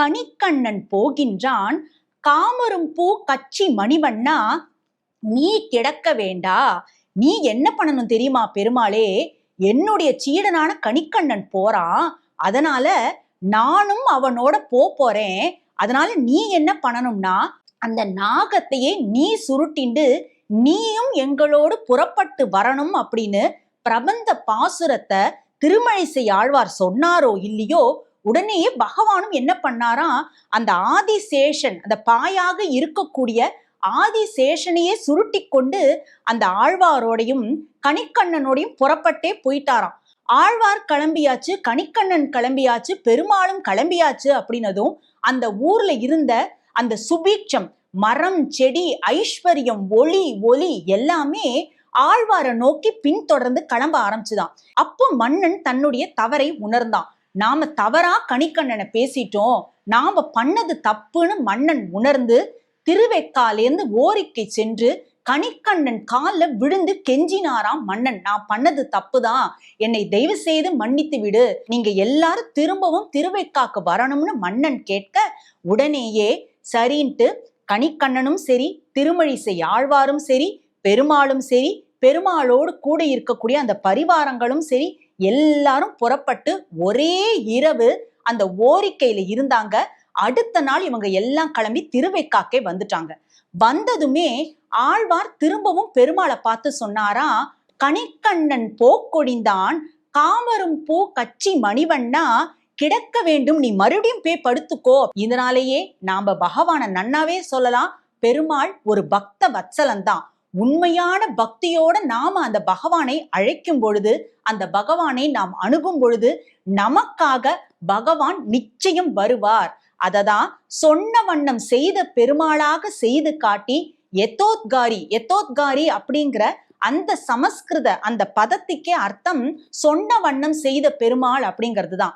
கணிக்கண்ணன் போகின்றான். காமரும் பூ கச்சி மணிவண்ணா, நீ கிடக்க வேண்டா. நீ என்ன பண்ணணும் தெரியுமா பெருமாளே? என்னுடைய சீடனான கணிக்கண்ணன் போறான், அதனால நானும் அவனோட போறேன். அதனால நீ என்ன பண்ணணும்னா, அந்த நாகத்தையே நீ சுருட்டிண்டு நீயும் எங்களோடு புறப்பட்டு வரணும் அப்படின்னு பிரபந்த பாசுரத்தை திருமழிசை ஆழ்வார் சொன்னாரோ இல்லையோ, உடனேயே பகவானும் என்ன பண்ணாராம், அந்த ஆதிசேஷன், அந்த பாயாக இருக்கக்கூடிய ஆதிசேஷனையே சுருட்டி கொண்டு அந்த ஆழ்வாரோடையும் கணிக்கண்ணனோடையும் புறப்பட்டே போயிட்டாராம். ஆழ்வார் கிளம்பியாச்சு, கணிக்கண்ணன் கிளம்பியாச்சு, பெருமாளும் கிளம்பியாச்சு அப்படின்னதும் அந்த ஊர்ல இருந்த அந்த சுபீட்சம், மரம், செடி, ஐஸ்வர்யம், ஒளி எல்லாமே ஆழ்வாரை நோக்கி பின்தொடர்ந்து கிளம்ப ஆரம்பிச்சுதான். அப்போ மன்னன் தன்னுடைய தவறை உணர்ந்தான். நாம தவறா கணிக்கண்ணனை பேசிட்டோம், நாம பண்ணது தப்புன்னு மன்னன் உணர்ந்து திருவெக்காலேருந்து ஓரிக்கை சென்று கணிக்கண்ணன் காலில் விழுந்து கெஞ்சினாராம். மன்னன், நான் பண்ணது தப்புதான், என்னை தயவு செய்து மன்னித்து விடு, நீங்க எல்லாரும் திரும்பவும் திருவெக்காக்கு வரணும்னு மன்னன் கேட்க, உடனேயே சரின்ட்டு கணிக்கண்ணனும் சரி, திருமழிசை ஆழ்வாரும் சரி, பெருமாளும் சரி, பெருமாளோடு கூட இருக்கக்கூடிய அந்த பரிவாரங்களும் சரி, எல்லாரும் புறப்பட்டு ஒரே இரவு அந்த ஓரிக்கையில இருந்தாங்க. அடுத்த நாள் இவங்க எல்லாம் கிளம்பி திருவெக்காக்கே வந்துட்டாங்க. வந்ததுமே ஆழ்வார் திரும்பவும் பெருமாளை பார்த்து சொன்னாரா, கணிக்கண்ணன் போக்கொடிந்தான், காமரும் பூ கச்சி மணிவண்ணா, கிடக்க வேண்டும், நீ மறுபடியும் போய் படுத்துக்கோ. இதனாலேயே நாம பகவான நன்னாவே சொல்லலாம், பெருமாள் ஒரு பக்த வத்சலன் தான். உண்மையான பக்தியோட நாம அந்த பகவானை அழைக்கும் பொழுது, அந்த பகவானை நாம் அணுகும் பொழுது நமக்காக பகவான் நிச்சயம் வருவார். அததான் சொன்ன வண்ணம் செய்த பெருமாளாக செய்து காட்டி எத்தோத்காரி அப்படிங்கிற அந்த சமஸ்கிருத அந்த பதத்துக்கே அர்த்தம் சொன்ன வண்ணம் செய்த பெருமாள் அப்படிங்கிறது தான்.